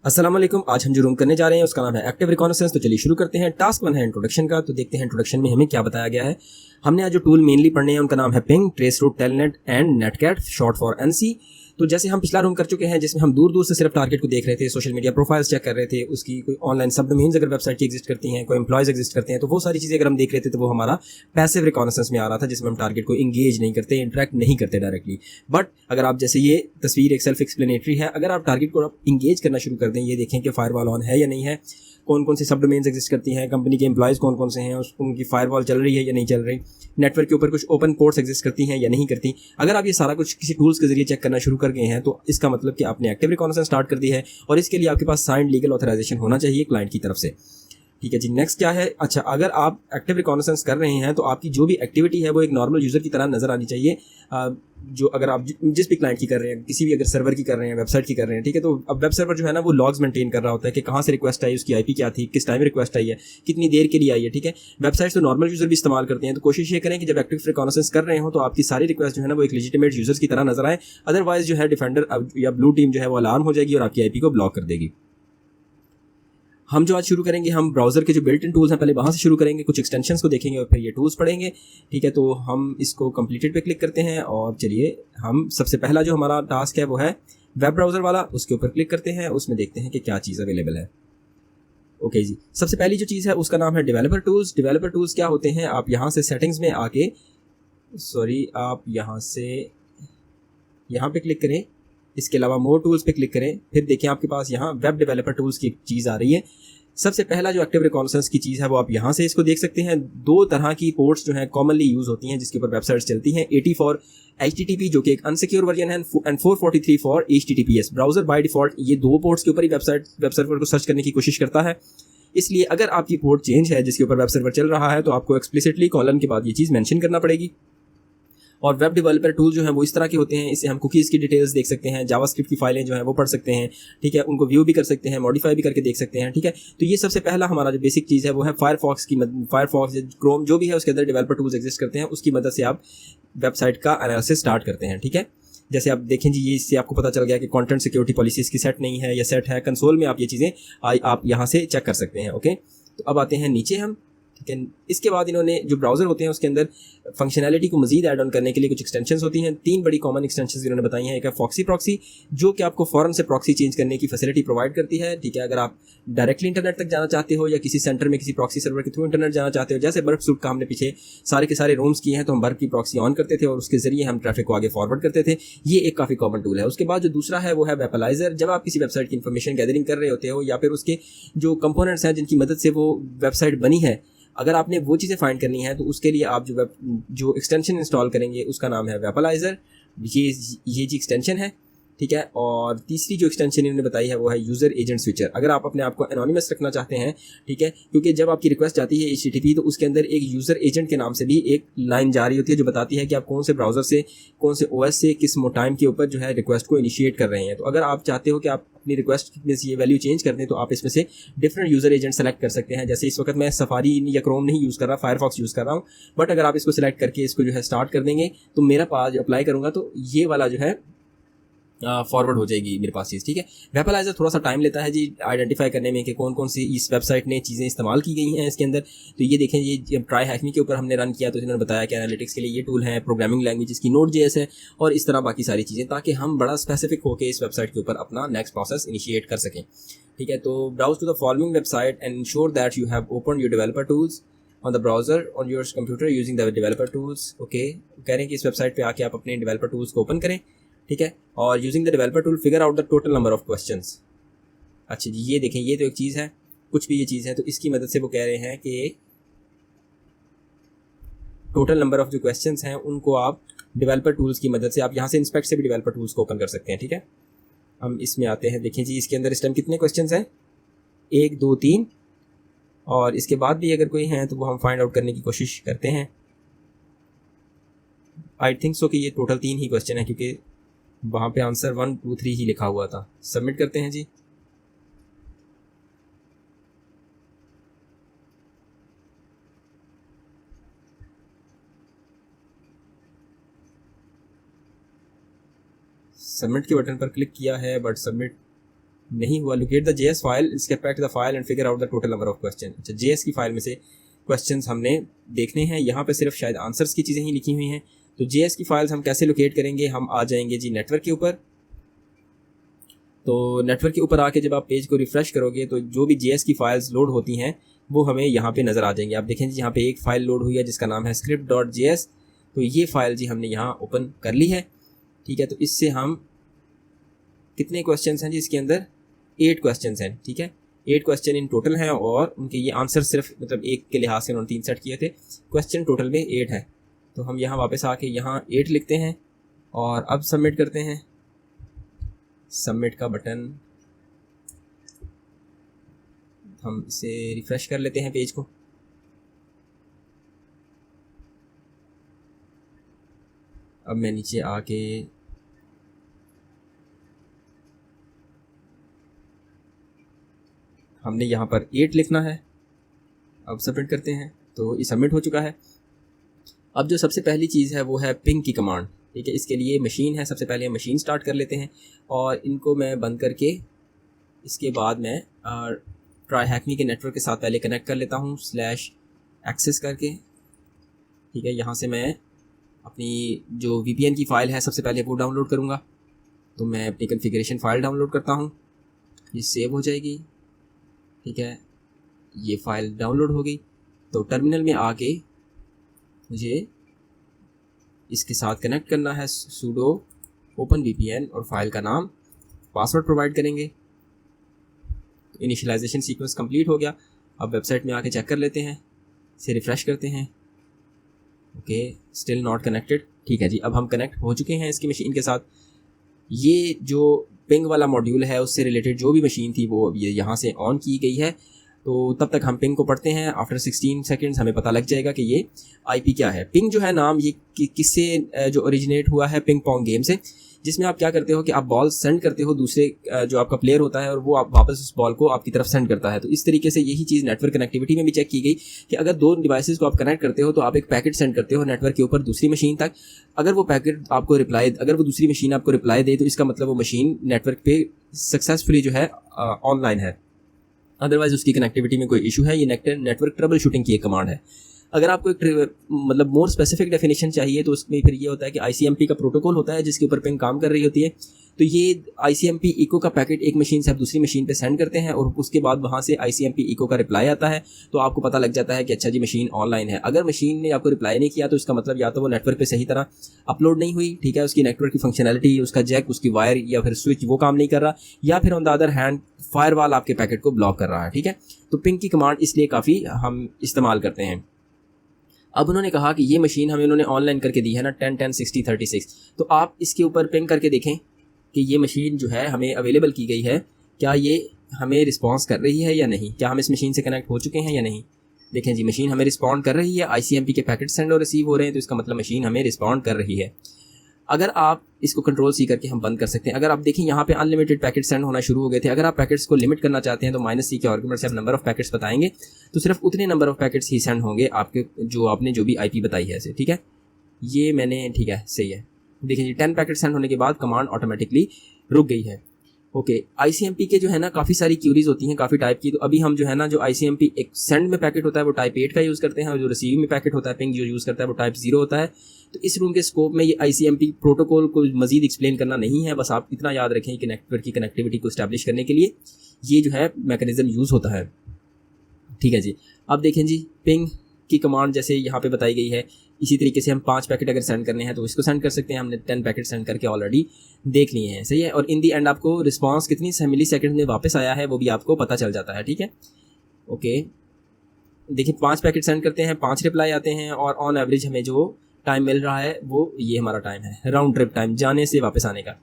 अस्सलाम वालेकुम। आज हम जो रूम करने जा रहे हैं उसका नाम है एक्टिव रिकॉनेसेंस। तो चलिए शुरू करते हैं। टास्क 1 है इंट्रोडक्शन का। तो देखते हैं इंट्रोडक्शन में हमें क्या बताया गया है। हमने आज जो टूल मेनली पढ़ने हैं उनका नाम है ping, traceroute, telnet and netcat, short for NC. तो जैसे हम पिछला रूम कर चुके हैं जिसमें हम दूर दूर से सिर्फ टारगेट को देख रहे थे, सोशल मीडिया प्रोफाइल्स चेक कर रहे थे, उसकी कोई ऑनलाइन सब डोमेन्स अगर वेबसाइट की एग्जिस्ट करती हैं, कोई एम्प्लॉयज एग्जिस्ट करते हैं, तो वो सारी चीज़ें अगर हम देख रहे थे तो वो हमारा पैसिव रिकॉनेसेंस में आ रहा था, जिसमें हम टारगेट को इंगेज नहीं करते, इंटरेक्ट नहीं करते डायरेक्टली। बट अगर आप जैसे ये तस्वीर एक सेल्फ एक्सप्लेनेटरी है, अगर आप टारगेट को आप इंगेज करना शुरू कर दें, ये देखें कि फायरवॉल ऑन है या नहीं है, कौन कौन सी सब डोमेन्स एग्जिस्ट करती हैं, कंपनी के एम्प्लॉयज़ कौन कौन से हैं, उनकी फायरवॉल चल रही है या नहीं चल रही, नेटवर्क के ऊपर कुछ ओपन पोर्ट्स एग्जिस्ट करती हैं या नहीं करती। अगर आप ये सारा कुछ किसी टूल्स के जरिए चेक करना शुरू कर गए हैं तो इसका मतलब कि आपने एक्टिव रिकॉनेसेंस स्टार्ट कर दी है, और इसके लिए आपके पास साइंड लीगल ऑथराइजेशन होना चाहिए क्लाइंट की तरफ से। ठीक है जी। नेक्स्ट क्या है, अच्छा, अगर आप एक्टिव रिकॉनेसेंस कर रहे हैं तो आपकी जो भी एक्टिविटी है वो एक नॉर्मल यूज़र की तरह नज़र आनी चाहिए। जो अगर आप जिस भी क्लाइंट की कर रहे हैं, किसी भी अगर सर्वर की कर रहे हैं, वेबसाइट की कर रहे हैं, ठीक है, तो अब वेब सर्वर जो है ना वो लॉग्स मेंटेन कर रहा होता है कि कहाँ से रिक्वेस्ट आई, उसकी आईपी क्या थी, किस टाइम रिक्वेस्ट आई है, कितनी देर के लिए आई है। ठीक है, वेबसाइट तो नॉर्मल यूज़र भी इस्तेमाल करते हैं, तो कोशिश ये करें कि जब एक्टिव रिकॉनेसेंस कर रहे हो तो आपकी सारी रिक्वेस्ट जो है ना वो एक लेजिटिमेट यूज़र्स की तरह नजर आए। अदरवाइज जो है डिफेंडर या ब्लू टीम जो है वो अलार्म हो जाएगी और आपकी आईपी को ब्लॉक कर देगी। हम जो आज शुरू करेंगे, हम ब्राउज़र के जो बिल्ट इन टूल्स हैं पहले वहाँ से शुरू करेंगे, कुछ एक्सटेंशंस को देखेंगे और फिर ये टूल्स पढ़ेंगे। ठीक है, तो हम इसको कंप्लीटेड पे क्लिक करते हैं और चलिए हम सबसे पहला जो हमारा टास्क है वो है वेब ब्राउज़र वाला, उसके ऊपर क्लिक करते हैं, उसमें देखते हैं कि क्या चीज़ अवेलेबल है। ओके जी, सबसे पहली जो चीज़ है उसका नाम है डेवलपर टूल्स। डेवलपर टूल्स क्या होते हैं, आप यहाँ से सेटिंग्स में आके आप यहाँ से यहाँ पे क्लिक करें, इसके अलावा मोर टूल्स पे क्लिक करें, फिर देखें आपके पास यहाँ वेब डेवलपर टूल्स की एक चीज़ आ रही है। सबसे पहला जो एक्टिव रिकॉनेसेंस की चीज़ है वो आप यहाँ से इसको देख सकते हैं। दो तरह की पोर्ट्स जो हैं कॉमनली यूज़ होती हैं जिसके ऊपर वेबसाइट्स चलती हैं, 80 फॉर HTTP जो कि एक अनसिक्योर वर्जन है, and 443 for HTTPS। Browser by default ये दो पोर्ट्स के ऊपर ही वेब सर्वर को सर्च करने की कोशिश करता है। इसलिए अगर आपकी पोर्ट चेंज है जिसके ऊपर वेब सर्वर चल रहा है तो आपको एक्सप्लिसिटली कॉलन के बाद ये चीज़ मेंशन करना पड़ेगी। और वेब डेवलपर टूल जो है वो इस तरह के होते हैं, इससे हम कुकीज़ की डिटेल्स देख सकते हैं, जावास्क्रिप्ट की फाइलें जो हैं वो पढ़ सकते हैं। ठीक है, उनको व्यू भी कर सकते हैं, मॉडिफाई भी करके देख सकते हैं। ठीक है, तो ये सबसे पहला हमारा जो बेसिक चीज़ है वो है फायरफॉक्स या क्रोम जो भी है उसके अंदर डेवलपर टूल्स एग्जिस्ट करते हैं, उसकी मदद से आप वेबसाइट का एनालिसिस स्टार्ट करते हैं। ठीक है, जैसे आप देखें जी, ये इससे आपको पता चल गया कि कंटेंट सिक्योरिटी पॉलिसीज़ की सेट नहीं है या सेट है। कंसोल में आप ये चीज़ें आप यहाँ से चेक कर सकते हैं। ओके, तो अब आते हैं नीचे हम। ठीक है, इसके बाद इन्होंने जो ब्राउज़र होते हैं उसके अंदर फंक्शनैलिटी को मजीद ऐड ऑन करने के लिए कुछ एक्सटेंशंस होती हैं। 3 बड़ी कॉमन एक्सटेंशंस इन्होंने बताई हैं। एक है फॉक्सी प्रॉक्सी जो कि आपको फ़ौरन से प्रॉक्सी चेंज करने की फैसिलिटी प्रोवाइड करती है। ठीक है, अगर आप डायरेक्टली इंटरनेट तक जाना चाहते हो या किसी सेंटर में किसी प्रॉक्सी सर्वर के थ्रू इंटरनेट जाना चाहते हो, जैसे बर्फ सूट का हमने पीछे सारे के सारे रूम्स किए हैं, तो हम बर्फ की प्रॉक्सी ऑन करते थे और उसके जरिए हम ट्रैफिक को आगे फॉरवर्ड करते थे। ये एक काफ़ी कॉमन टूल है। उसके बाद जो दूसरा है वो है वेपलाइजर। जब आप किसी वेबसाइट की इन्फॉर्मेशन गैदरिंग कर रहे होते हो या फिर उसके जो कंपोनेंट्स हैं जिनकी मदद से वो वेबसाइट बनी है, अगर आपने वो चीज़ें फाइंड करनी है तो उसके लिए आप जो एक्सटेंशन इंस्टॉल करेंगे उसका नाम है वेपलाइजर। ये जी एक्सटेंशन है। ठीक है, और तीसरी जो एक्सटेंशन इन्होंने बताई है वो है यूज़र एजेंट स्विचर। अगर आप अपने आप को एनोनिमस रखना चाहते हैं, ठीक है, क्योंकि जब आपकी रिक्वेस्ट जाती है HTTP तो उसके अंदर एक यूज़र एजेंट के नाम से भी एक लाइन जारी होती है जो बताती है कि आप कौन से ब्राउज़र से, कौन से OS से, किस टाइम के ऊपर जो है रिक्वेस्ट को इनिशिएट कर रहे हैं। तो अगर आप चाहते हो कि आप अपनी रिक्वेस्ट में ये वैल्यू चेंज कर दें तो आप इसमें से डिफरेंट यूज़र एजेंट सेलेक्ट कर सकते हैं। जैसे इस वक्त मैं सफारी या क्रोम नहीं यूज़ कर रहा, फायरफॉक्स यूज़ कर रहा हूँ, बट अगर आप इसको सिलेक्ट करके इसको जो है स्टार्ट कर देंगे तो मेरा पास अप्लाई करूँगा तो ये वाला जो है फॉरवर्ड हो जाएगी मेरे पास चीज़। ठीक है, वेपलाइजर थोड़ा सा टाइम लेता है जी आइडेंटिफाई करने में कि कौन कौन सी इस वेबसाइट ने चीज़ें इस्तेमाल की गई हैं इसके अंदर। तो ये देखें, ये जब ट्राई हैकमी के ऊपर हमने रन किया तो इन्होंने बताया कि एनालिटिक्स के लिए ये टूल है, प्रोग्रामिंग लैंग्वेज इसकी Node.js है और इस तरह बाकी सारी चीज़ें, ताकि हम बड़ा स्पेसिफिक होकर इस वेबसाइट के ऊपर अपना नेक्स्ट प्रोसेस इनिशिएट कर सकें। ठीक है, तो browse to the following website and ensure that you have open your developer tools on the browser on your computer using the developer tools. Okay, कह रहे हैं कि इस वेबसाइट पे आके आप अपने डेवलपर टूल्स को ओपन करें। ठीक है, और using the developer tool figure out the total number of questions. अच्छा जी, ये देखें, ये तो एक चीज़ है, कुछ भी ये चीज़ है, तो इसकी मदद से वो कह रहे हैं कि टोटल नंबर ऑफ जो क्वेश्चंस हैं उनको आप डेवलपर टूल्स की मदद से, आप यहाँ से इंस्पेक्ट से भी डेवलपर टूल्स को ओपन कर सकते हैं। ठीक है, हम इसमें आते हैं। देखें जी, इसके अंदर इस टाइम कितने क्वेश्चंस हैं, 1 2 3, और इसके बाद भी अगर कोई हैं तो वो हम फाइंड आउट करने की कोशिश करते हैं। आई थिंक सो कि ये टोटल 3 ही क्वेश्चन है क्योंकि वहाँ पे आंसर 1 2 3 ही लिखा हुआ था। सबमिट करते हैं जी। सबमिट के बटन पर क्लिक किया है बट सबमिट नहीं हुआ। Locate the JS file, escape back to the file and figure out the total number of question. अच्छा, JS की फाइल में से क्वेश्चंस हमने देखने हैं, यहाँ पे सिर्फ शायद आंसर्स की चीज़ें ही लिखी हुई हैं। तो JS की फाइल्स हम कैसे लोकेट करेंगे, हम आ जाएंगे जी नेटवर्क के ऊपर। तो नेटवर्क के ऊपर आके जब आप पेज को रिफ़्रेश करोगे तो जो भी JS की फाइल्स लोड होती हैं वो हमें यहाँ पे नज़र आ जाएंगी। आप देखें जी, यहाँ पे एक फ़ाइल लोड हुई है जिसका नाम है script.js। तो ये फ़ाइल जी हमने यहाँ ओपन कर ली है, ठीक है। तो इससे हम कितने क्वेश्चंस हैं जी इसके अंदर, 8 क्वेश्चंस हैं, ठीक है। 8 क्वेश्चन इन टोटल हैं और उनके ये आंसर सिर्फ मतलब एक के लिहाज से उन्होंने 3 सेट किए थे। क्वेश्चन टोटल में 8 है। तो हम यहाँ वापस आके यहाँ 8 लिखते हैं और अब सबमिट करते हैं। सबमिट का बटन, हम इसे रिफ़्रेश कर लेते हैं पेज को। अब मैं नीचे आके हमने यहाँ पर 8 लिखना है। अब सबमिट करते हैं तो ये सबमिट हो चुका है। अब जो सबसे पहली चीज़ है वो है पिंग की कमांड, ठीक है। इसके लिए मशीन है, सबसे पहले हम मशीन स्टार्ट कर लेते हैं और इनको मैं बंद करके इसके बाद मैं ट्राई हैकमी के नेटवर्क के साथ पहले कनेक्ट कर लेता हूँ /access करके, ठीक है। यहाँ से मैं अपनी जो VPN की फ़ाइल है सबसे पहले वो डाउनलोड करूँगा। तो मैं अपनी कॉन्फ़िगरेशन फ़ाइल डाउनलोड करता हूँ, ये सेव हो जाएगी, ठीक है। ये फ़ाइल डाउनलोड हो गई। तो टर्मिनल में आके मुझे इसके साथ कनेक्ट करना है sudo open VPN और फाइल का नाम, पासवर्ड प्रोवाइड करेंगे। इनिशियलाइजेशन सीक्वेंस कंप्लीट हो गया। अब वेबसाइट में आके चेक कर लेते हैं, इसे रिफ़्रेश करते हैं। ओके, स्टिल नॉट कनेक्टेड, ठीक है जी। अब हम कनेक्ट हो चुके हैं इसकी मशीन के साथ। ये जो पिंग वाला मॉड्यूल है उससे रिलेटेड जो भी मशीन थी वो ये यहाँ से ऑन की गई है। तो तब तक हम पिंग को पढ़ते हैं। आफ्टर 16 सेकंड्स हमें पता लग जाएगा कि ये IP क्या है। पिंग जो है नाम ये किससे जो ओरिजिनेट हुआ है, पिंग पोंग गेम से, जिसमें आप क्या करते हो कि आप बॉल सेंड करते हो दूसरे जो आपका प्लेयर होता है और वो आप वापस उस बॉल को आपकी तरफ सेंड करता है। तो इस तरीके से यही चीज़ नेटवर्क कनेक्टिविटी में भी चेक की गई कि अगर 2 डिवाइसेस को आप कनेक्ट करते हो तो आप एक पैकेट सेंड करते हो नेटवर्क के ऊपर दूसरी मशीन तक। अगर वो पैकेट आपको रिप्लाई, अगर वो दूसरी मशीन आपको रिप्लाई दे तो इसका मतलब वो मशीन नेटवर्क पे सक्सेसफुली जो है ऑनलाइन है, अदरवाइज उसकी कनेक्टिविटी में कोई इशू है। ये नेटवर्क ट्रबल शूटिंग की एक कमांड है। अगर आपको एक मतलब मोर स्पेसिफिक डेफिनेशन चाहिए तो उसमें फिर ये होता है कि ICMP का प्रोटोकॉल होता है जिसके ऊपर पिंग काम कर रही होती है। तो ये ICMP इको का पैकेट एक मशीन से आप दूसरी मशीन पे सेंड करते हैं और उसके बाद वहाँ से ICMP इको का रिप्लाई आता है। तो आपको पता लग जाता है कि अच्छा जी मशीन ऑनलाइन है। अगर मशीन ने आपको रिप्लाई नहीं किया तो इसका मतलब या तो वो नेटवर्क पे सही तरह अपलोड नहीं हुई, ठीक है, उसकी नेटवर्क की फंक्शनैलिटी, उसका जैक, उसकी वायर या फिर स्विच वो काम नहीं कर रहा, या फिर on the other hand firewall आपके पैकेट को ब्लॉक कर रहा है, ठीक है। तो पिंग की कमांड इसलिए काफ़ी हम इस्तेमाल करते हैं। अब उन्होंने कहा कि ये मशीन हमें उन्होंने ऑनलाइन करके दी है ना 10-10-60-36। तो आप इसके ऊपर पिंग करके देखें कि ये मशीन जो है हमें अवेलेबल की गई है, क्या ये हमें रिस्पॉन्स कर रही है या नहीं, क्या हम इस मशीन से कनेक्ट हो चुके हैं या नहीं। देखें जी, मशीन हमें रिस्पॉन्ड कर रही है, ICMP के पैकेट सेंड और रिसीव हो रहे हैं, तो इसका मतलब मशीन हमें रिस्पॉन्ड कर रही है। अगर आप इसको कंट्रोल-C करके हम बंद कर सकते हैं। अगर आप देखें यहाँ पे अनलिमिटेड पैकेट सेंड होना शुरू हो गए थे। अगर आप पैकेट्स को लिमिट करना चाहते हैं तो -C के आर्गुमेंट से आप नंबर ऑफ पैकेट्स बताएंगे तो सिर्फ उतने number of packets he send होंगे आपके आपने जो भी IP बताई है ऐसे, ठीक है। ये मैंने, ठीक है, सही है। देखिए जी, 10 पैकेट सेंड होने के बाद कमांड ऑटोमेटिकली रुक गई है। ओके, ICMP के जो है ना काफ़ी सारी क्यूरीज होती हैं काफ़ी टाइप की। तो अभी हम जो है ना जो ICMP एक सेंड में पैकेट होता है वो टाइप 8 का यूज़ करते हैं और जो रिसीव में पैकेट होता है पिंग जो यूज़ करता है वो टाइप 0 होता है। तो इस रूम के स्कोप में ये ICMP प्रोटोकॉल को मज़ीद एक्सप्लेन करना नहीं है। बस आप इतना याद रखें कि नेटवर्क की कनेक्टिविटी को इस्टेब्लिश करने के लिए ये जो है मैकेनिज्म यूज़ होता है, ठीक है जी। अब देखें जी, पिंग की कमांड जैसे यहाँ पे बताई गई है, इसी तरीके से हम 5 पैकेट अगर सेंड करने हैं तो इसको सेंड कर सकते हैं। हमने 10 पैकेट सेंड करके ऑलरेडी देख लिए हैं, सही है। और इन दी एंड आपको रिस्पांस कितनी मिली सेकंड में वापस आया है वो भी आपको पता चल जाता है, ठीक है। ओके, देखिए 5 पैकेट सेंड करते हैं, 5 रिप्लाई आते हैं और ऑन एवरेज हमें जो टाइम मिल रहा है वो ये हमारा टाइम है, राउंड ट्रिप टाइम, जाने से वापस आने का,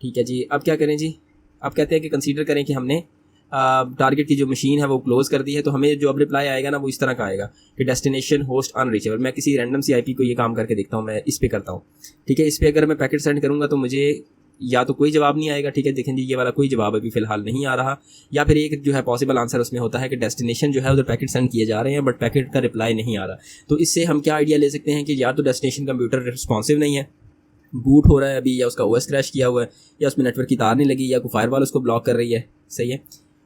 ठीक है जी। अब क्या करें जी, अब कहते हैं कि कंसीडर करें कि हमने टारगेट की जो मशीन है वो क्लोज कर दी है। तो हमें जो अब रिप्लाई आएगा ना वो इस तरह का आएगा कि डेस्टिनेशन होस्ट अनरीचेबल। मैं किसी रैंडम सी IP को ये काम करके देखता हूँ, मैं इस पे करता हूँ, ठीक है। इस पे अगर मैं पैकेट सेंड करूँगा तो मुझे या तो कोई जवाब नहीं आएगा, ठीक है। देखें जी, ये वाला कोई जवाब अभी फिलहाल नहीं आ रहा, या फिर एक जो है पॉसिबल आंसर उसमें होता है कि डेस्टिनेशन जो है उधर पैकेट सेंड किए जा रहे हैं बट पैकेट का रिप्लाई नहीं आ रहा। तो इससे हम क्या आइडिया ले सकते हैं कि या तो डेस्टिनेशन कंप्यूटर रिस्पॉन्सिव नहीं है बूट हो रहा है अभी, या उसका ओएस क्रैश किया हुआ है, या उसमें नेटवर्क की तार नहीं लगी, या कोई फायरवॉल उसको ब्लॉक कर रही है, सही है।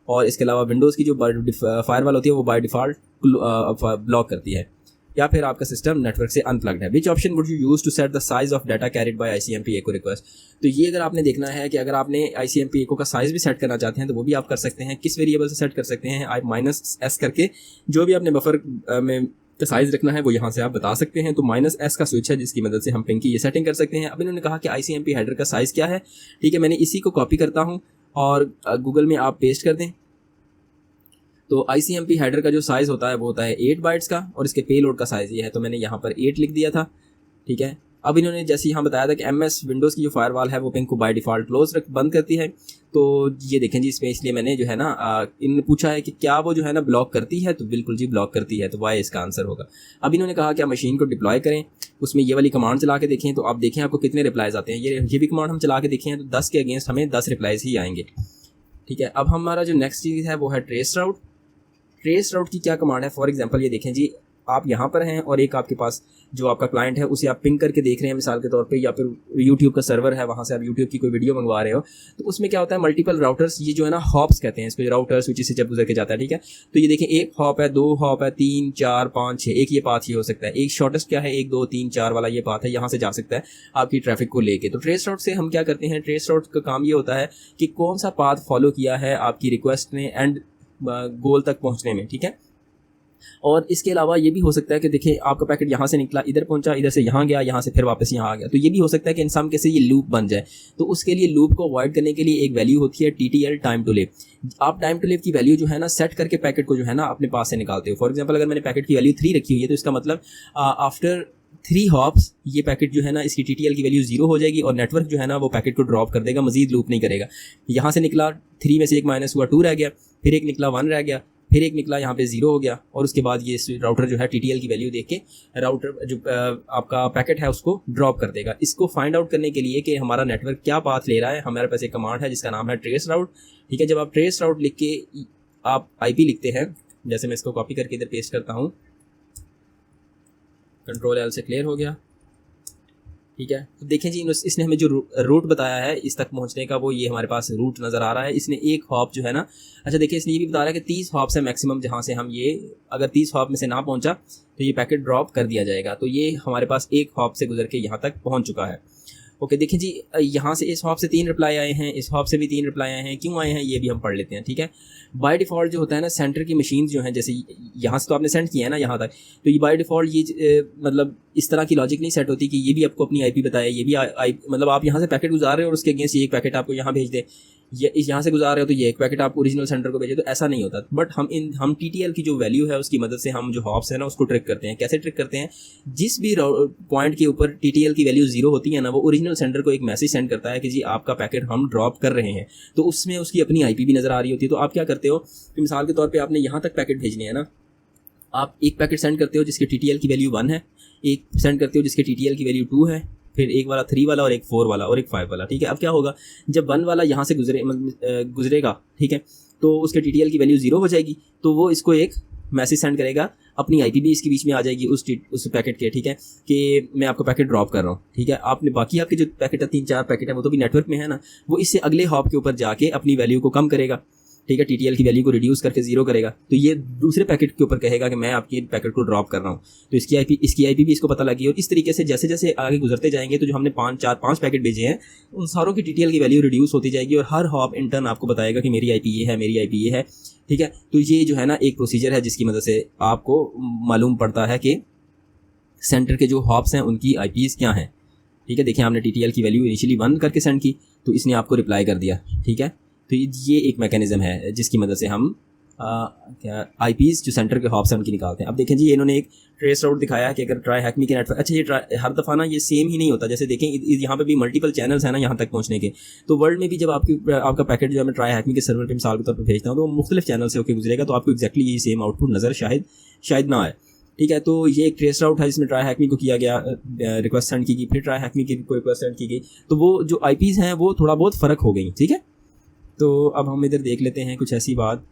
और इसके अलावा विंडोज़ की जो फायरवॉल होती है वो बाय डिफ़ॉल्ट ब्लॉक करती है, या फिर आपका सिस्टम नेटवर्क से अनप्लग्ड है। Which option would you use to set the size of data carried by ICMP echo request. तो ये अगर आपने देखना है कि अगर आपने ICMP एको का साइज़ भी सेट करना चाहते हैं तो वो भी आप कर सकते हैं। किस वेरिएबल से सेट कर सकते हैं, आप -s करके जो भी आपने बफर में का साइज़ रखना है वो यहाँ से आप बता सकते हैं। तो -s का स्विच है जिसकी मदद से हम पिंग की ये सेटिंग कर सकते हैं। अब इन्होंने कहा कि ICMP हेडर का साइज़ क्या है, ठीक है। मैंने इसी को कॉपी करता हूँ और गूगल में आप पेस्ट कर दें। तो ICMP हेडर का जो साइज़ होता है वो होता है 8 बाइट्स का, और इसके पेलोड का साइज़ ये है, तो मैंने यहाँ पर 8 लिख दिया था, ठीक है। अब इन्होंने जैसे यहाँ बताया था कि MS विंडोज़ की जो फायरवॉल है वो पिंग को बाय डिफ़ॉल्ट क्लोज बंद करती है। तो ये देखें जी, इसमें इसलिए मैंने जो है ना इन्होंने पूछा है कि क्या वो जो है ना ब्लॉक करती है, तो बिल्कुल जी ब्लॉक करती है, तो वाई इसका आंसर होगा। अब इन्होंने कहा कि आप मशीन को डिप्लॉय करें, उसमें ये वाली कमांड चला के देखें, तो आप देखें आपको कितने रिप्लाइज आते हैं। ये भी कमांड हम चला के देखें तो 10 के अगेंस्ट हमें 10 रिप्लाइज ही आएंगे, ठीक है। अब हमारा जो नेक्स्ट चीज़ है वो है ट्रेस राउट। ट्रेस राउट की क्या कमांड है, फॉर एग्जांपल ये देखें जी, आप यहाँ पर हैं और एक आपके पास जो आपका क्लाइंट है उसे आप पिंग करके देख रहे हैं मिसाल के तौर पे, या फिर यूट्यूब का सर्वर है वहाँ से आप यूट्यूब की कोई वीडियो मंगवा रहे हो, तो उसमें क्या होता है मल्टीपल राउटर्स, ये जो है ना हॉप्स कहते हैं इसको, राउटर स्विच से जब गुजर के जाता है, ठीक है। तो ये देखें, एक हॉप है, 2 हॉप है, 3 4 5 6, एक ये पाथ ही हो सकता है। एक शॉर्टेस्ट क्या है, 1 2 3 4 वाला ये पाथ है, यहाँ से जा सकता है आपकी ट्रैफिक को लेके। तो ट्रेस राउट से हम क्या करते हैं, ट्रेस राउट का काम ये होता है कि कौन सा पाथ फॉलो किया है आपकी रिक्वेस्ट ने एंड गोल तक पहुँचने में, ठीक है। और इसके अलावा ये भी हो सकता है कि देखिए आपका पैकेट यहाँ से निकला, इधर पहुंचा, इधर से यहाँ गया, यहाँ से फिर वापस यहाँ आ गया, तो ये भी हो सकता है कि इंसान कैसे ये लूप बन जाए। तो उसके लिए लूप को अवॉइड करने के लिए एक वैल्यू होती है TTL, टाइम टू लिव। आप टाइम टू लिव की वैल्यू जो है ना सेट करके पैकेट को जो है ना अपने पास से निकालते हो। फॉर एग्जाम्पल अगर मैंने पैकेट की वैल्यू 3 रखी हुई है तो इसका मतलब आफ्टर 3 हॉप्स ये पैकेट जो है ना इसकी TTL की वैल्यू 0 हो जाएगी और नेटवर्क जो है ना वो पैकेट को ड्रॉप कर देगा, मजीद लूप नहीं करेगा। यहाँ से निकला 3 में से एक माइनस हुआ, 2 रह गया, फिर एक निकला 1 रह गया, फिर एक निकला यहाँ पे 0 हो गया, और उसके बाद ये राउटर जो है TTL की वैल्यू देख के राउटर जो आपका पैकेट है उसको ड्रॉप कर देगा। इसको फाइंड आउट करने के लिए कि हमारा नेटवर्क क्या पाथ ले रहा है, हमारे पास एक कमांड है जिसका नाम है ट्रेस राउट, ठीक है। जब आप ट्रेस राउट लिख के आप IP लिखते हैं, जैसे मैं इसको कॉपी करके इधर पेस्ट करता हूँ, Ctrl L से क्लियर हो गया, ठीक है। तो देखें जी, इसने हमें जो रूट बताया है इस तक पहुंचने का, वो ये हमारे पास रूट नज़र आ रहा है। इसने एक हॉप जो है ना, अच्छा देखिए इसने ये भी बता रहा है कि 30 हॉप से मैक्सिमम जहां से हम ये, अगर 30 हॉप में से ना पहुंचा तो ये पैकेट ड्रॉप कर दिया जाएगा। तो ये हमारे पास एक हॉप से गुजर के यहाँ तक पहुँच चुका है। ओके, देखिए जी, यहाँ से इस हॉप से 3 रिप्लाई आए हैं, इस हॉप से भी 3 रिप्लाई आए हैं, क्यों आए हैं ये भी हम पढ़ लेते हैं, ठीक है। बाय डिफ़ॉल्ट जो होता है ना, सेंटर की मशीन जो हैं, जैसे यहाँ से तो आपने सेंड किया है ना यहाँ तक, तो ये बाय डिफ़ॉल्ट ये मतलब इस तरह की लॉजिक नहीं सेट होती कि ये भी आपको अपनी IP बताए, ये भी मतलब आप यहाँ से पैकेट गुजार रहे हो और उसके अगेंस्ट ये एक पैकेट आपको यहाँ भेज दे, ये यहाँ से गुजार रहे हो तो ये एक पैकेट आप ओरिजिनल सेंटर को भेजे, तो ऐसा नहीं होता। बट हम TTL की जो वैल्यू है उसकी मदद से हम जो हॉप्स है ना उसको ट्रिक करते हैं। कैसे ट्रिक करते हैं, जिस भी पॉइंट के ऊपर TTL की वैल्यू 0 होती है ना, वो ओरिजिनल सेंटर को एक मैसेज सेंड करता है कि जी आपका पैकेट हम ड्रॉप कर रहे हैं। तो उसमें उसकी अपनी IP भी नज़र आ रही होती है। तो आप क्या करते हो कि मिसाल के तौर पर आपने यहाँ तक पैकेट भेजने हैं ना, आप एक पैकेट सेंड करते हो जिसकी TTL की वैल्यू 1 है, एक सेंड करते हो जिसकी TTL की वैल्यू 2 है, फिर एक वाला 3 वाला और एक 4 वाला और एक 5 वाला, ठीक है। अब क्या होगा, जब 1 वाला यहाँ से गुजरेगा, ठीक है, तो उसके TTL की वैल्यू 0 हो जाएगी, तो वो इसको एक मैसेज सेंड करेगा, अपनी IP भी इसके बीच में आ जाएगी उस पैकेट के, ठीक है, कि मैं आपका पैकेट ड्रॉप कर रहा हूँ, ठीक है। आपने बाकी आपके जो पैकेट है 3-4 पैकेट है वो तो भी नेटवर्क में है ना, वो इससे अगले हॉप के ऊपर जाके अपनी वैल्यू को कम करेगा, ठीक है, TTL की वैल्यू को रिड्यूस करके 0 करेगा। तो ये दूसरे पैकेट के ऊपर कहेगा कि मैं आपकी पैकेट को ड्रॉप कर रहा हूँ, तो इसकी IP भी इसको पता लगी। और इस तरीके से जैसे जैसे आगे गुजरते जाएंगे तो जो हमने 5 पैकेट भेजे हैं उन सारों की TTL की वैल्यू रिड्यूस होती जाएगी और हर हॉप इंटर्न आपको बताएगा कि मेरी IP ये है, मेरी IP ये है, ठीक है। तो ये जो है ना एक प्रोसीजर है जिसकी मदद से आपको मालूम पड़ता है कि सेंटर के जो हॉप्स हैं उनकी IPs क्या हैं, ठीक है। देखिए आपने TTL की वैल्यू इनिशियली 1 करके सेंड की तो इसने आपको रिप्लाई कर दिया, ठीक है। तो ये एक मैकेनिज्म है जिसकी मदद से हम क्या IPs जो सेंटर के हॉप्स हैं उनकी निकालते हैं। अब देखें जी, इन्होंने एक ट्रेस राउट दिखाया है कि अगर ट्राई हैकमी के नेटवर्क, अच्छा ये हर दफ़ा ना ये सेम ही नहीं होता। जैसे देखें यहाँ पे भी मल्टीपल चैनल्स हैं ना यहाँ तक पहुँचने के, तो वर्ल्ड में भी जब आपका पैकेट जो है मैं ट्राई हैकमी के सर्वर पे मिसाल के तौर पर भेजता हूँ तो वो मुख्तलिफ चैनल से होकर गुजरेगा, तो आपको एक्जैक्टली यही सेम आउटपुट नज़र शायद ना आए, ठीक है। तो ये एक ट्रेस राउट है जिसमें ट्राई हैकमी को किया गया, रिक्वेस्ट सेंड की गई, फिर ट्राई हैकमी की कोई रिक्वेस्ट सेंड की गई, तो वो जो IPs हैं वो थोड़ा बहुत फ़र्क हो गई, ठीक है। तो अब हम इधर देख लेते हैं कुछ ऐसी बात,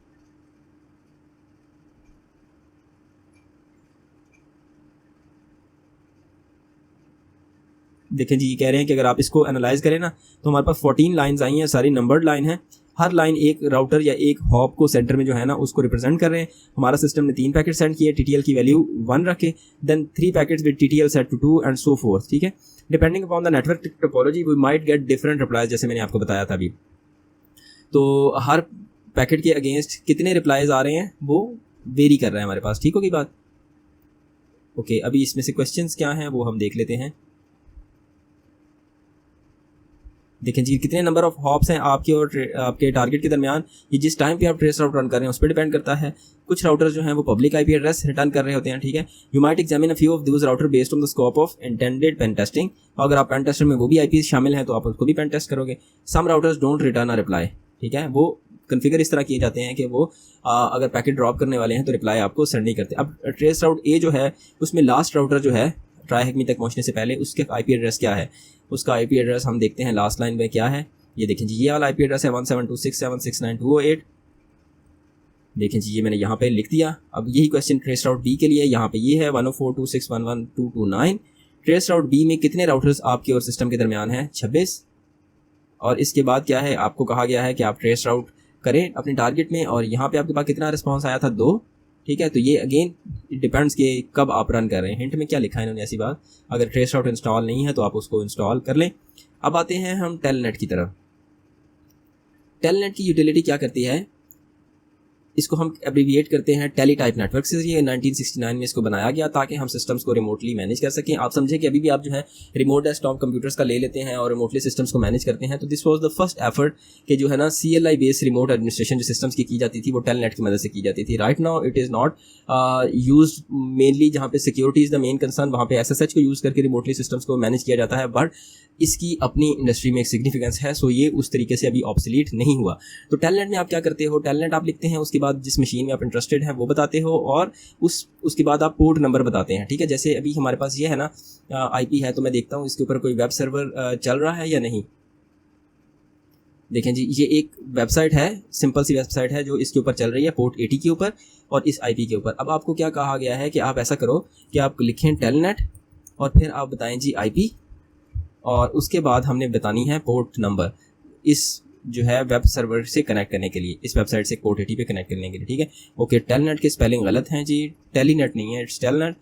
देखें जी, ये कह रहे हैं कि अगर आप इसको एनालाइज करें ना तो हमारे पास 14 लाइंस आई हैं, सारी नंबर्ड लाइन है। हर लाइन एक राउटर या एक हॉप को सेंटर में जो है ना उसको रिप्रेजेंट कर रहे हैं। हमारा सिस्टम ने 3 पैकेट सेंड किए, TTL की वैल्यू 1 रखे, then 3 packets with TTL set to 2 and so forth. ठीक है, depending upon the network topology we might get different replies, जैसे मैंने आपको बताया था अभी। तो हर पैकेट के अगेंस्ट कितने रिप्लाईज आ रहे हैं वो वेरी कर रहा है हमारे पास। ठीक होगी बात? ओके, अभी इसमें से क्वेश्चंस क्या हैं वो हम देख लेते हैं। देखें जी, कितने नंबर ऑफ हॉप्स हैं आपके और आपके टारगेट के दरमियान, ये जिस टाइम पे आप ट्रेस राउट रन कर रहे हैं उस पर डिपेंड करता है। कुछ राउटर्स जो हैं वो पब्लिक आईपी एड्रेस रिटर्न कर रहे होते हैं। ठीक है, you might examine a few of those router based on the scope of intended pen testing. अगर आप पेन टेस्टर में वो भी आईपी शामिल हैं तो आप उसको भी पेन टेस्ट करोगे। Some routers don't return a reply. ठीक है, वो कन्फिगर इस तरह किए जाते हैं कि वो अगर पैकेट ड्रॉप करने वाले हैं तो रिप्लाई आपको सेंड नहीं करते। अब ट्रेस राउट ए जो है उसमें लास्ट राउटर जो है ट्राई हैक मी तक पहुंचने से पहले उसके आईपी एड्रेस क्या है, उसका आईपी एड्रेस हम देखते हैं लास्ट लाइन में क्या है। ये देखें जी, ये वाला आईपी एड्रेस है 172.6.769.208। देखें जी, ये मैंने यहाँ पे लिख दिया। अब यही क्वेश्चन ट्रेस राउट बी के लिए, यहाँ पे ये है 104.261.1.229। ट्रेस राउट बी में कितने राउटर्स आपके और सिस्टम के दरमियान हैं? 26। और इसके बाद क्या है, आपको कहा गया है कि आप ट्रेस राउट करें अपने टारगेट में, और यहाँ पे आपके पास कितना रिस्पॉन्स आया था? 2। ठीक है, तो ये अगेन डिपेंड्स कि कब आप रन कर रहे हैं। हिंट में क्या लिखा है इन्होंने ऐसी बात, अगर ट्रेस राउट इंस्टॉल नहीं है तो आप उसको इंस्टॉल कर लें। अब आते हैं हम टेलनेट की तरफ। टेलनेट की यूटिलिटी क्या करती है, इसको हम एब्रीविएट करते हैं टेली टाइप नेटवर्क से। ये 1969 में इसको बनाया गया ताकि हम सिस्टम्स को रिमोटली मैनेज कर सकें। आप समझें कि अभी भी आप जो है रिमोट डेस्कटॉप कंप्यूटर्स का ले लेते हैं और रिमोटली सिस्टम्स को मैनेज करते हैं। तो this was the first effort कि जो है ना CLI बेस्ड रिमोट एडमिनिस्ट्रेशन जो सिस्टम्स की जाती थी वो टेलनेट की मदद से की जाती थी। Right now it is not use mainly, जहाँ पे security is the main concern वहाँ पे SSH को यूज़ करके रिमोटली सिस्टम्स को मैनेज किया जाता है, बट इसकी अपनी इंडस्ट्री में एक सिग्निफिकेंस है। सो ये उस तरीके से अभी ऑब्सोलीट नहीं हुआ। तो टेलनेट में आप क्या करते हो, टेलनेट आप लिखते हैं, उसके बाद जिस मशीन में आप इंटरेस्टेड हैं वो बताते हो, और उसके बाद आप पोर्ट नंबर बताते हैं। ठीक है, जैसे अभी हमारे पास ये है ना IP है, तो मैं देखता हूँ इसके ऊपर कोई वेब सर्वर चल रहा है या नहीं। देखें जी, ये एक वेबसाइट है, सिंपल सी वेबसाइट है जो इसके ऊपर चल रही है पोर्ट 80 के ऊपर और इस IP के ऊपर। अब आपको क्या कहा गया है कि आप ऐसा करो कि आप लिखें टेलनेट और फिर आप बताएं जी IP, और उसके बाद हमने बतानी है पोर्ट नंबर इस जो है वेब सर्वर से कनेक्ट करने के लिए, इस वेबसाइट से पोर्ट 80 पे कनेक्ट करने के लिए। ठीक है, ओके, टेलनेट की स्पेलिंग गलत है जी, टेलीनेट नहीं है, इट्स टेलनेट।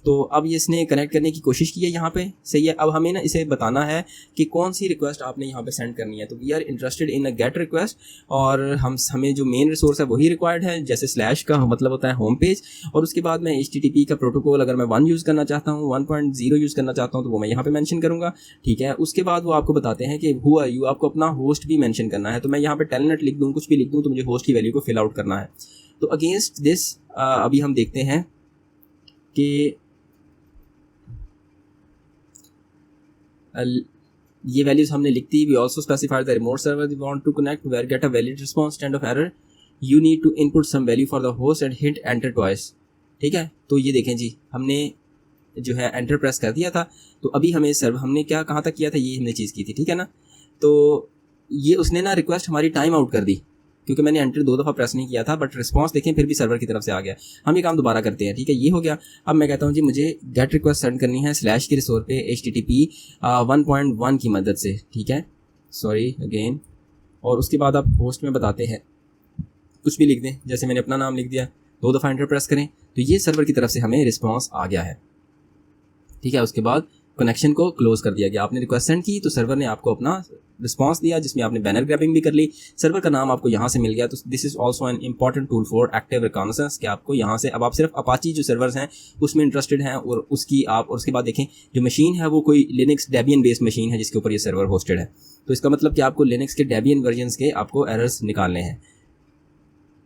तो अब ये इसने कनेक्ट करने की कोशिश की है यहाँ पे, सही है। अब हमें ना इसे बताना है कि कौन सी रिक्वेस्ट आपने यहाँ पे सेंड करनी है। तो we are interested in a get request, और हमें जो मेन रिसोर्स है वही रिक्वायर्ड है, जैसे स्लैश का मतलब होता है होम पेज, और उसके बाद मैं HTTP का प्रोटोकॉल अगर मैं 1 यूज़ करना चाहता हूँ, 1.0 यूज़ करना चाहता हूँ तो वो मैं यहाँ पे मेंशन करूँगा। ठीक है, उसके बाद वो आपको बताते हैं कि हु आर यू, आपको अपना होस्ट भी मेंशन करना है। तो मैं यहाँ पे टेलनेट लिख दूँ, कुछ भी लिख दूँ, तो मुझे होस्ट की वैल्यू को फिल आउट करना है। तो अगेंस्ट दिस अभी हम देखते हैं कि ये वैल्यूज हमने लिख दी। We also specified the remote server we want to connect where get a valid response instead of error, you need to input some value for the host and hit enter twice. ठीक है, तो ये देखें जी, हमने जो है enter press कर दिया था। तो अभी हमें हमने क्या कहाँ तक किया था, ये हमने चीज़ की थी। ठीक है ना, तो ये उसने ना रिक्वेस्ट हमारी टाइम आउट कर दी क्योंकि मैंने एंटर 2 दफ़ा प्रेस नहीं किया था, बट रिस्पांस देखें फिर भी सर्वर की तरफ से आ गया। हम ये काम दोबारा करते हैं। ठीक है, ये हो गया। अब मैं कहता हूँ जी मुझे गेट रिक्वेस्ट सेंड करनी है स्लैश के रिसोर्स पे HTTP 1.1 की मदद से। ठीक है, सॉरी अगेन, और उसके बाद आप होस्ट में बताते हैं, कुछ भी लिख दें, जैसे मैंने अपना नाम लिख दिया, 2 दफ़ा एंटर प्रेस करें तो ये सर्वर की तरफ से हमें रिस्पॉन्स आ गया है। ठीक है, उसके बाद कनेक्शन को क्लोज कर दिया गया। आपने रिक्वेस्ट सेंड की तो सर्वर ने आपको अपना रिस्पांस दिया, जिसमें आपने बैनर ग्रैबिंग भी कर ली, सर्वर का नाम आपको यहाँ से मिल गया। तो this is also an important tool for active reconnaissance, कि आपको यहाँ से, अब आप सिर्फ अपाची जो सर्वर्स हैं उसमें इंटरेस्टेड हैं, और उसकी आप, और उसके बाद देखें जो मशीन है वो कोई लिनक्स डेबियन बेस्ड मशीन है जिसके ऊपर ये सर्वर होस्टेड है। तो इसका मतलब कि आपको लिनक्स के डेबियन वर्जन्स के आपको एरर्स निकालने हैं।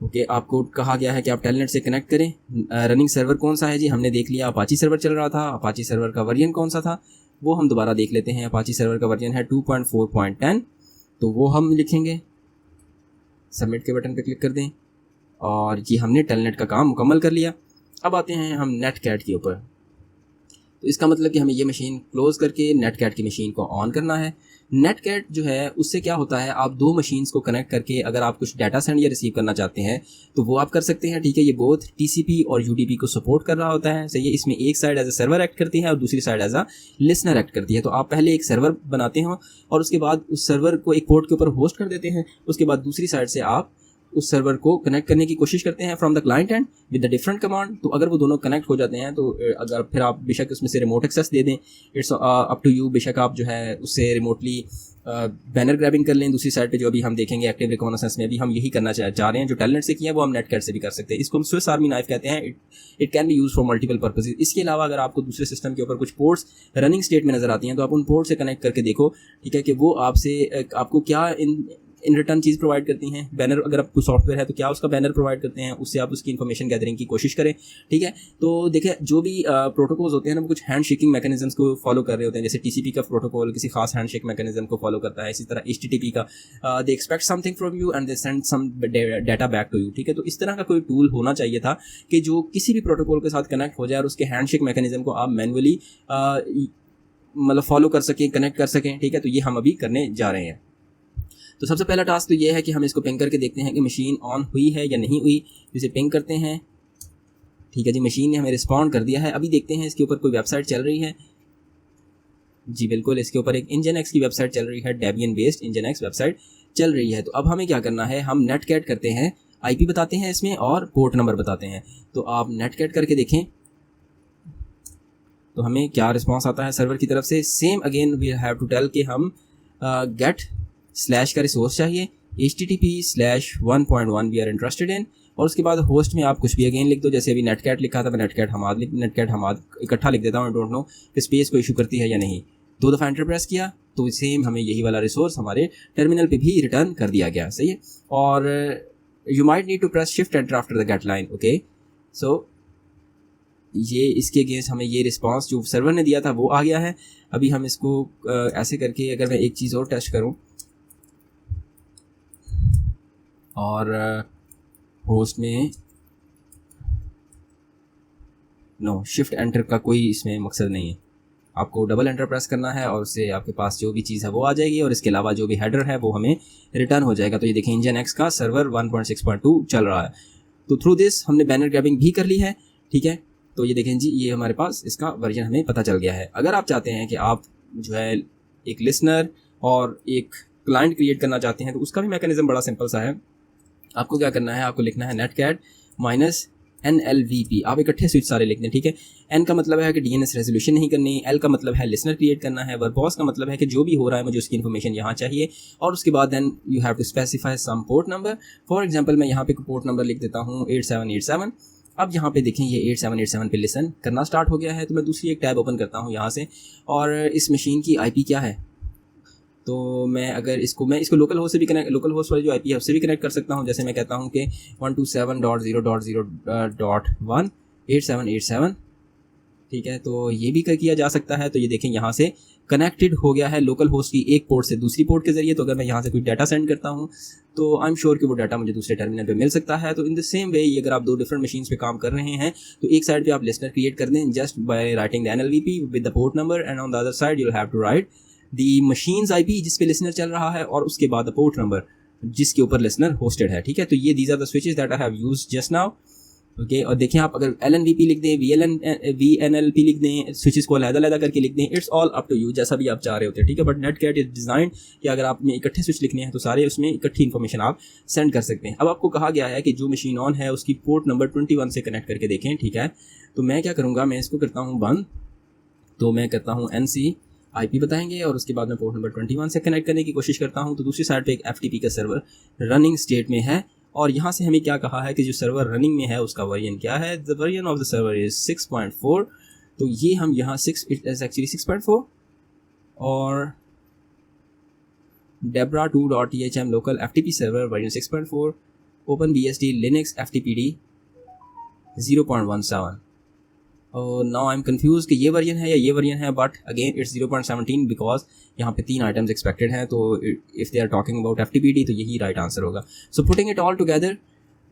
ओके, आपको कहा गया है कि आप टेलनेट से कनेक्ट करें। रनिंग सर्वर कौन सा है जी, हमने देख लिया अपाची सर्वर चल रहा था। अपाची सर्वर का वर्जन कौन सा था वो हम दोबारा देख लेते हैं। अपाची सर्वर का वर्जन है 2.4.10, तो वो हम लिखेंगे, सबमिट के बटन पर क्लिक कर दें, और ये हमने टेलनेट का काम मुकम्मल कर लिया। अब आते हैं हम नेटकैट के ऊपर। तो इसका मतलब कि हमें ये मशीन क्लोज करके नेटकैट की मशीन को ऑन करना है। नेटकैट जो है उससे क्या होता है, आप दो मशीन्स को कनेक्ट करके अगर आप कुछ डाटा सेंड या रिसीव करना चाहते हैं तो वो आप कर सकते हैं, ठीक है। ये बोथ TCP और UDP को सपोर्ट कर रहा होता है, सही है। इसमें एक side as a server act करती है और दूसरी side as a listener act करती है। तो आप पहले एक सर्वर बनाते हो और उसके बाद उस सर्वर को एक पोर्ट के ऊपर होस्ट कर देते हैं, उसके बाद दूसरी साइड से आप उस सर्वर को कनेक्ट करने की कोशिश करते हैं from the client and with the different command. तो अगर वो दोनों कनेक्ट हो जाते हैं तो अगर फिर आप बेशक उसमें से रिमोट एक्सेस दे दें, इट्स अप टू यू। बेशक आप जो है उससे रिमोटली बैनर ग्रैबिंग कर लें। दूसरी साइड पे जो अभी हम देखेंगे एक्टिव रिकॉग्निसेंस में भी हम यही करना चाह रहे हैं, जो टेलनेट से किया है वो हम नेटकैट से भी कर सकते हैं। इसको हम स्विस आर्मी नाइफ कहते हैं। It can be use for multiple purposes. इसके अलावा अगर आपको दूसरे सिस्टम के ऊपर कुछ पोर्ट्स रनिंग स्टेट में नजर आती हैं तो आप उन पोर्ट से कनेक्ट करके देखो, ठीक है, कि वो आपको क्या इन रिटर्न चीज़ प्रोवाइड करती हैं। बैनर, अगर आपको सॉफ्टवेयर है तो क्या उसका बैनर प्रोवाइड करते हैं, उससे आप उसकी इन्फॉर्मेशन गैदरिंग की कोशिश करें, ठीक है। तो देखिए जो भी प्रोटोकॉल्स होते हैं ना वो कुछ हैंड शेकिंग मैकेनिज्म्स को फॉलो कर रहे होते हैं। जैसे TCP का प्रोटोकॉल किसी खास हैंड शेक मैकेनिज्म को फॉलो करता है, इसी तरह HTTP का they expect something from you and they send some data back to you, ठीक है। तो इस तरह का कोई टूल होना चाहिए था कि जो किसी भी प्रोटोकॉल के साथ कनेक्ट हो जाए और उसके हैंड शेक मैकेनिज्म को आप मैनुअली मतलब फॉलो कर सकें, कनेक्ट कर सकें, ठीक है। तो ये हम अभी करने जा रहे हैं। तो सबसे पहला टास्क तो ये है कि हम इसको पिंग करके देखते हैं कि मशीन ऑन हुई है या नहीं हुई। इसे पिंग करते हैं, ठीक है जी, मशीन ने हमें रिस्पॉन्ड कर दिया है। अभी देखते हैं इसके ऊपर कोई वेबसाइट चल रही है। जी बिल्कुल, इसके ऊपर एक इंजन की वेबसाइट चल रही है, डेबियन बेस्ड इंजन वेबसाइट चल रही है। तो अब हमें क्या करना है, हम नेटकैट करते हैं, IP बताते हैं इसमें और पोर्ट नंबर बताते हैं। तो आप नेटकैट करके देखें तो हमें क्या रिस्पॉन्स आता है सर्वर की तरफ से। Same again we have to tell कि हम गेट स्लैश का रिसोर्स चाहिए, HTTP/1.1 वी आर इंटरेस्टेड इन, और उसके बाद होस्ट में आप कुछ भी अगेन लिख दो। जैसे अभी नेटकैट लिखा था, मैं नेटकैट हमाद इकट्ठा लिख देता हूँ। आई डोंट नो कि स्पेस को इशू करती है या नहीं। 2 दफ़ा एंटर प्रेस किया तो सेम हमें यही वाला रिसोर्स हमारे टर्मिनल पे भी रिटर्न कर दिया गया, सही है। और you might need to press shift enter after the get line, okay. So ये इसके अगेंस्ट हमें ये रिस्पांस जो सर्वर ने दिया था वो आ गया है। अभी हम इसको ऐसे करके अगर मैं एक चीज़ और टेस्ट करूँ और होस्ट में नो शिफ्ट एंटर का कोई इसमें मकसद नहीं है, आपको डबल एंटर प्रेस करना है और उससे आपके पास जो भी चीज़ है वो आ जाएगी और इसके अलावा जो भी हेडर है वो हमें रिटर्न हो जाएगा। तो ये देखें इंजन का सर्वर 1.6.2 चल रहा है। तो थ्रू दिस हमने बैनर ग्रैबिंग भी कर ली है, ठीक है। तो ये देखें जी, ये हमारे पास इसका वर्जन हमें पता चल गया है। अगर आप चाहते हैं कि आप जो है एक लिसनर और एक क्लाइंट क्रिएट करना चाहते हैं तो उसका भी मैकेनिज्म बड़ा सिंपल सा है। आपको क्या करना है, आपको लिखना है नेटकैट -NLVP। आप इकट्ठे स्विच सारे लिख दें, ठीक है। N का मतलब है कि DNS रेजोल्यूशन नहीं करनी, L का मतलब है लिसनर क्रिएट करना है, वर्बॉस का मतलब है कि जो भी हो रहा है मुझे उसकी इन्फॉर्मेशन यहाँ चाहिए, और उसके बाद then you have to specify some port number. For example मैं यहाँ पे पोर्ट नंबर लिख देता हूँ 8787। अब यहाँ पे देखें ये 8787 पे लिसन करना स्टार्ट हो गया है। तो मैं दूसरी एक टैब ओपन करता हूँ यहाँ से, और इस मशीन की IP क्या है, तो मैं अगर इसको लोकल होस्ट से भी कनेक्ट, लोकल होस्ट वाली जो IP है उससे भी कनेक्ट कर सकता हूँ। जैसे मैं कहता हूँ कि 127.0.0.18787, ठीक है। तो ये भी किया जा सकता है। तो ये देखें यहाँ से कनेक्टेड हो गया है लोकल होस्ट की एक पोर्ट से दूसरी पोर्ट के जरिए। तो अगर मैं यहाँ से कोई डाटा सेंड करता हूँ तो आई एम श्योर कि वो डाटा मुझे दूसरे टर्मिनल पे मिल सकता है। तो इन द सेम वे अगर आप 2 डिफरेंट मशीन्स पे काम कर रहे हैं तो एक साइड पे आप लिसनर क्रिएट कर दें just by writing the NLVP with the port number, and on the other side you will have to write the machines IP जिस पे लिसनर चल रहा है और उसके बाद पोर्ट नंबर जिसके ऊपर लिसनर होस्टेड है, ठीक है। तो ये these are the switches that I have used just now, okay. और देखें आप अगर LNVP लिख दें, VNLP लिख दें, स्विचेस को अलग-अलग करके लिख दें, it's all up to you, जैसा भी आप चाह रहे होते हैं, ठीक है। बट नेटकैट इज डिजाइंड कि अगर आपने इकट्ठे स्विच लिखने हैं तो सारे उसमें इकट्ठी इन्फॉर्मेशन आप सेंड कर सकते हैं। अब आपको कहा गया है कि जो मशीन ऑन है उसकी पोर्ट नंबर 21 से कनेक्ट करके देखें, ठीक है। तो मैं क्या करूँगा, मैं इसको करता हूँ बंद। तो मैं करता हूँ NC IP बताएंगे और उसके बाद मैं पोर्ट नंबर 21 से कनेक्ट करने की कोशिश करता हूं। तो दूसरी साइड पे एक FTP का सर्वर रनिंग स्टेट में है, और यहाँ से हमें क्या कहा है कि जो सर्वर रनिंग में है उसका वर्जन क्या है। The version of the server is 6.4। तो ये हम यहाँ 6.4 और debra2.thm local FTP server version 6.4, OpenBSD Linux FTPD 0.17। और नाउ आई एम कंफ्यूज कि ये वर्जन है या ये वर्जन है, बट अगेन इट्स 0.17 बिकॉज यहाँ पे 3 आइटम्स एक्सपेक्टेड हैं। तो if they are talking about FTPD तो यही राइट आंसर होगा। So putting it all together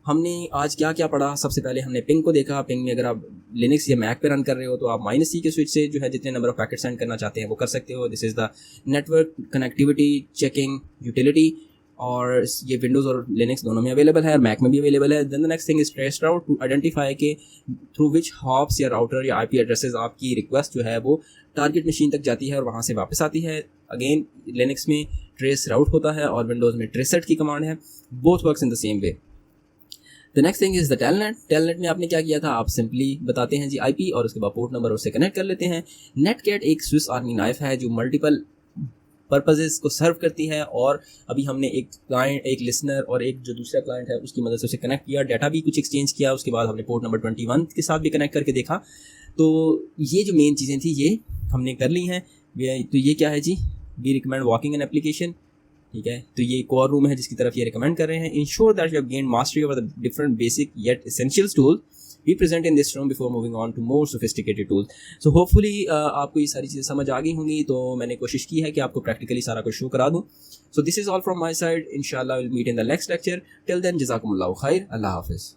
हमने आज क्या क्या पढ़ा। सबसे पहले हमने पिंग को देखा। पिंग में अगर आप लिनक्स या मैक पे रन कर रहे हो तो आप -C के स्विच से जो है जितने नंबर ऑफ पैकेट सेंड करना चाहते हैं वो कर सकते हो। This is the network connectivity checking utility, और ये विंडोज़ और लिनक्स दोनों में अवेलेबल है और मैक में भी अवेलेबल है। Then the next thing is trace route to identify के थ्रू विच हॉप्स या राउटर या IP एड्रेसेस आपकी रिक्वेस्ट जो है वो टारगेट मशीन तक जाती है और वहाँ से वापस आती है। अगेन लिनक्स में ट्रेस राउट होता है और विंडोज़ में ट्रेसेट की कमांड है। Both works in the same way. The next thing is the telnet. Telnet में आपने क्या किया था, आप सिंपली बताते हैं जी IP और उसके बाद पोर्ट नंबर उससे कनेक्ट कर लेते हैं। नेटकैट एक स्विस आर्मी नाइफ है जो मल्टीपल पर्पजेस को सर्व करती है, और अभी हमने एक क्लाइंट, एक लिसनर और एक जो दूसरा क्लाइंट है उसकी मदद से उसे कनेक्ट किया, डाटा भी कुछ एक्सचेंज किया, उसके बाद हमने पोर्ट नंबर 21 के साथ भी कनेक्ट करके देखा। तो ये जो मेन चीज़ें थी ये हमने कर ली हैं। तो ये क्या है जी, we recommend walking an application, ठीक है। तो ये कोर रूम है जिसकी तरफ ये रिकमेंड कर रहे हैं। Ensure that you have gained mastery over the different basic yet essentials tool we present in this room before moving on to more sophisticated tools. So hopefully आपको ये सारी चीज़ें समझ आ गई होंगी। तो मैंने कोशिश की है कि आपको प्रैक्टिकली सारा कुछ शो करा दूँ। So this is all from my side. Inshallah we'll meet in the next lecture. Till then, jazakumullahu khair. Allah Hafiz.